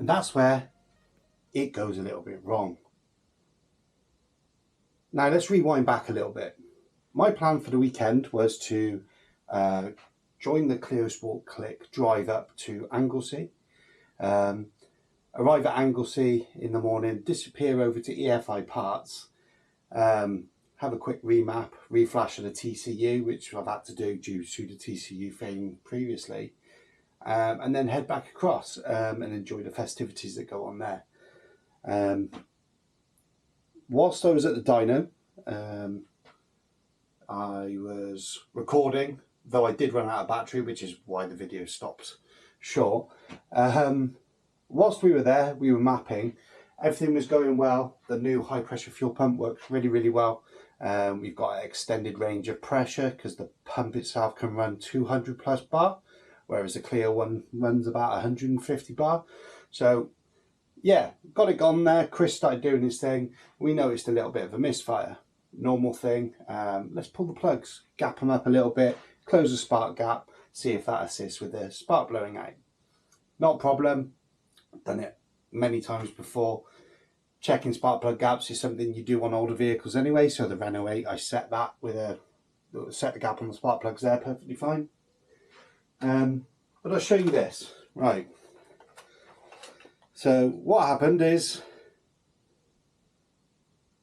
And that's where it goes a little bit wrong. Now let's rewind back a little bit. My plan for the weekend was to join the Clio Sport Click, drive up to Anglesey, arrive at Anglesey in the morning, disappear over to EFI Parts, have a quick remap, reflash of the TCU, which I've had to do due to the TCU failing previously, and then head back across and enjoy the festivities that go on there. Whilst I was at the dyno, I was recording, though I did run out of battery, which is why the video stopped short. Whilst we were there, we were mapping, everything was going well. The new high pressure fuel pump works really, really well. We've got an extended range of pressure because the pump itself can run 200 plus bar, whereas the Clio one runs about 150 bar. So yeah, got it gone there. Chris started doing his thing. We noticed a little bit of a misfire. Normal thing. Let's pull the plugs, gap them up a little bit, close the spark gap, see if that assists with the spark blowing out. Not a problem. Done it many times before. Checking spark plug gaps is something you do on older vehicles anyway. So the Renault 8, I set that with set the gap on the spark plugs there perfectly fine. But I'll show you this. Right. So what happened is,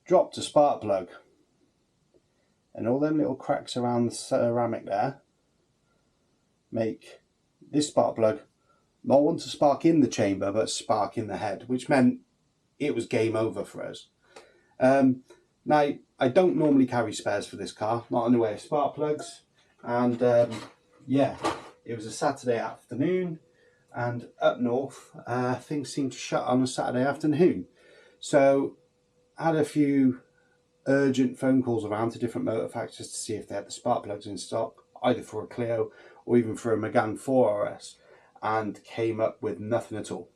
dropped a spark plug, and all them little cracks around the ceramic there make this spark plug not want to spark in the chamber but spark in the head, which meant it was game over for us. Now I don't normally carry spares for this car, not in the way of spark plugs, and yeah, it was a Saturday afternoon, and up north things seemed to shut on a Saturday afternoon, so I had a few urgent phone calls around to different motor factories to see if they had the spark plugs in stock, either for a Clio or even for a Megane 4RS, and came up with nothing at all.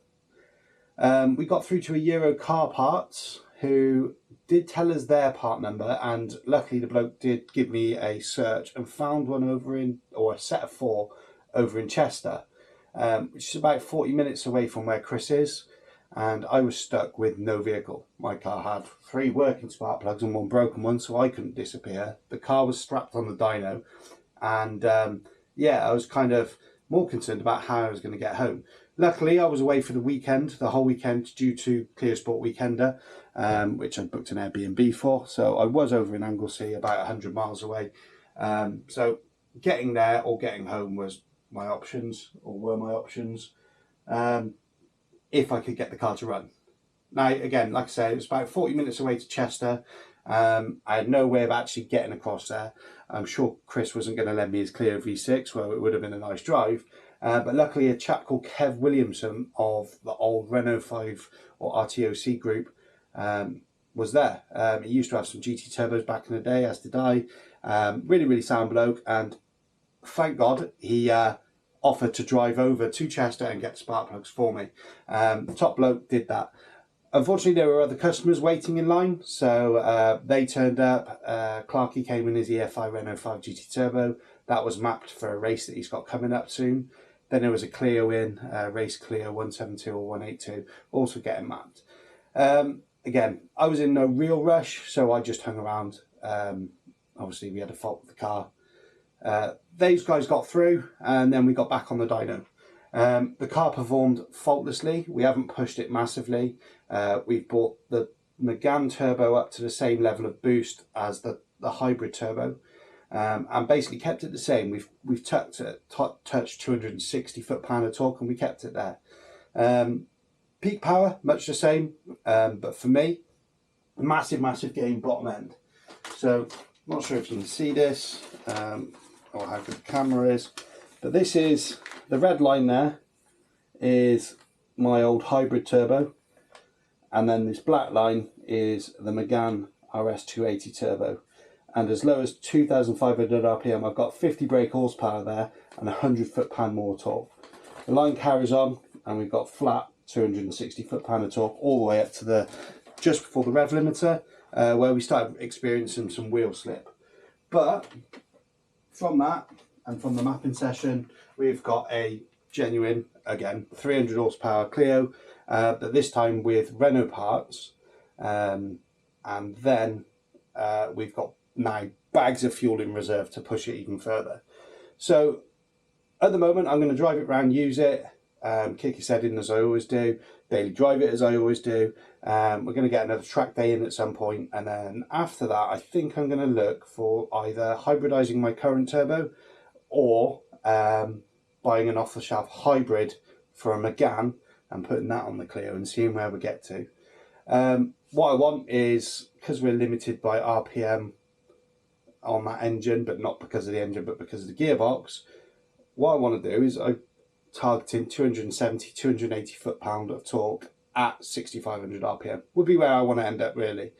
We got through to a Euro Car Parts who did tell us their part number, and luckily the bloke did give me a search and found one over in, or a set of 4 over in Chester, which is about 40 minutes away from where Chris is. And I was stuck with no vehicle. My car had 3 working spark plugs and 1 broken one, so I couldn't disappear. The car was strapped on the dyno, and yeah, I was kind of more concerned about how I was going to get home. Luckily, I was away for the weekend, the whole weekend, due to Clio Sport Weekender, which I booked an Airbnb for. So I was over in Anglesey, about 100 miles away. So getting there or getting home was my options, or were my options. If I could get the car to run. Now, again, like I say, it was about 40 minutes away to Chester. I had no way of actually getting across there. I'm sure Chris wasn't going to lend me his Clio V6, well, it would have been a nice drive. But luckily, a chap called Kev Williamson of the old Renault 5 or RTOC group was there. He used to have some GT turbos back in the day, as did I. Really, really sound bloke, and thank God he offered to drive over to Chester and get spark plugs for me. The top bloke did that. Unfortunately, there were other customers waiting in line, so they turned up. Clarky came in his EFI Renault 5 GT Turbo. That was mapped for a race that he's got coming up soon. Then there was a Clio in, race Clio 172 or 182, also getting mapped. Again, I was in no real rush, so I just hung around. Obviously, we had a fault with the car. Those guys got through, and then we got back on the dyno. The car performed faultlessly. We haven't pushed it massively. We've brought the Megane turbo up to the same level of boost as the hybrid turbo, and basically kept it the same. We've touched 260 foot-pound of torque, and we kept it there. Peak power, much the same, but for me, massive gain bottom end. So, I'm not sure if you can see this, or how good the camera is, but this is, the red line there is my old hybrid turbo, and then this black line is the Megane RS280 turbo, and as low as 2,500 RPM I've got 50 brake horsepower there and 100 foot-pound more torque. The line carries on, and we've got flat 260 foot-pound of torque all the way up to the just before the rev limiter, where we started experiencing some wheel slip. But from that, and from the mapping session, we've got a genuine, again, 300 horsepower Clio, but this time with Renault parts. And then we've got now bags of fuel in reserve to push it even further. So at the moment, I'm going to drive it around, use it, kick his head in as I always do, daily drive it as I always do. We're going to get another track day in at some point, and then after that, I think I'm going to look for either hybridizing my current turbo or buying an off-the-shelf hybrid for a Megane and putting that on the Clio and seeing where we get to. What I want is, because we're limited by RPM on that engine, but not because of the engine, but because of the gearbox, what I want to do is I'm targeting 270, 280 foot-pound of torque at 6,500 RPM. Would be where I want to end up, really.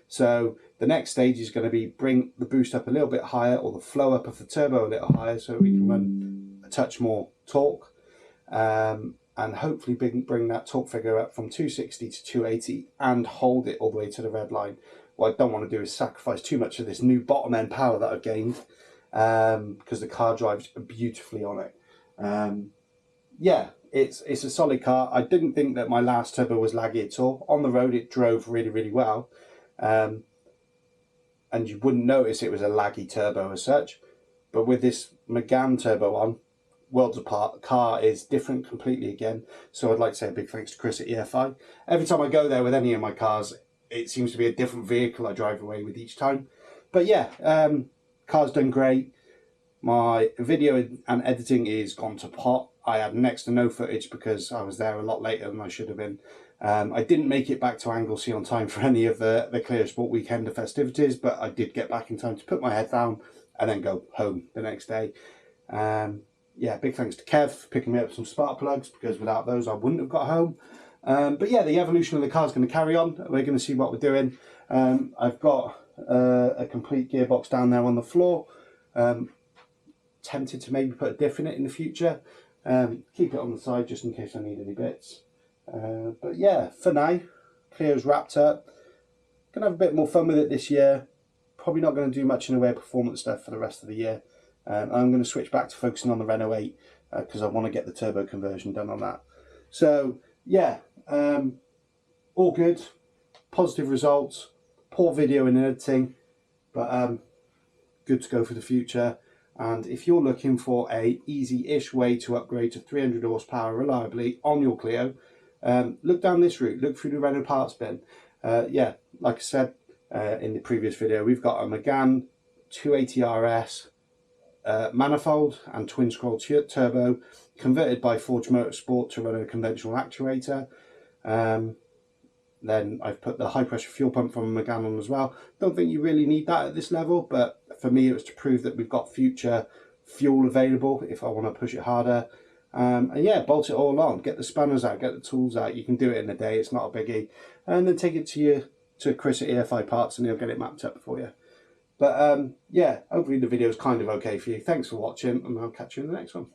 So the next stage is going to be bring the boost up a little bit higher, or the flow up of the turbo a little higher, so we can run a touch more torque, and hopefully bring that torque figure up from 260 to 280 and hold it all the way to the red line. What I don't want to do is sacrifice too much of this new bottom end power that I've gained, because the car drives beautifully on it. Yeah, it's a solid car. I didn't think that my last turbo was laggy at all. On the road it drove really, really well, and you wouldn't notice it was a laggy turbo as such. But with this Megane turbo on, worlds apart, the car is different completely again. So I'd like to say a big thanks to Chris at EFI. Every time I go there with any of my cars, it seems to be a different vehicle I drive away with each time. But yeah, car's done great. My video and editing is gone to pot. I had next to no footage because I was there a lot later than I should have been. I didn't make it back to Anglesey on time for any of the Clio Sport weekend festivities, but I did get back in time to put my head down and then go home the next day. Yeah, big thanks to Kev for picking me up some spark plugs, because without those I wouldn't have got home. But yeah, the evolution of the car is going to carry on. We're going to see what we're doing. I've got a complete gearbox down there on the floor. Tempted to maybe put a diff in it in the future. Keep it on the side just in case I need any bits. But yeah, for now, Clio's wrapped up. Gonna have a bit more fun with it this year. Probably not going to do much in the way of performance stuff for the rest of the year. I'm going to switch back to focusing on the Renault 8 because I want to get the turbo conversion done on that. So yeah, all good, positive results, poor video and editing, but good to go for the future. And if you're looking for a easy-ish way to upgrade to 300 horsepower reliably on your Clio, look down this route, look through the Renault parts bin. Yeah, like I said in the previous video, we've got a Megane 280 RS manifold and twin scroll turbo converted by Forge Motorsport to run a conventional actuator. Then I've put the high pressure fuel pump from a Megane on as well. Don't think you really need that at this level, but for me it was to prove that we've got future fuel available if I want to push it harder. And yeah, bolt it all on, get the spanners out, get the tools out. You can do it in a day, it's not a biggie. And then take it to Chris at EFI Parts and he'll get it mapped up for you. But yeah, hopefully the video is kind of okay for you. Thanks for watching, and I'll catch you in the next one.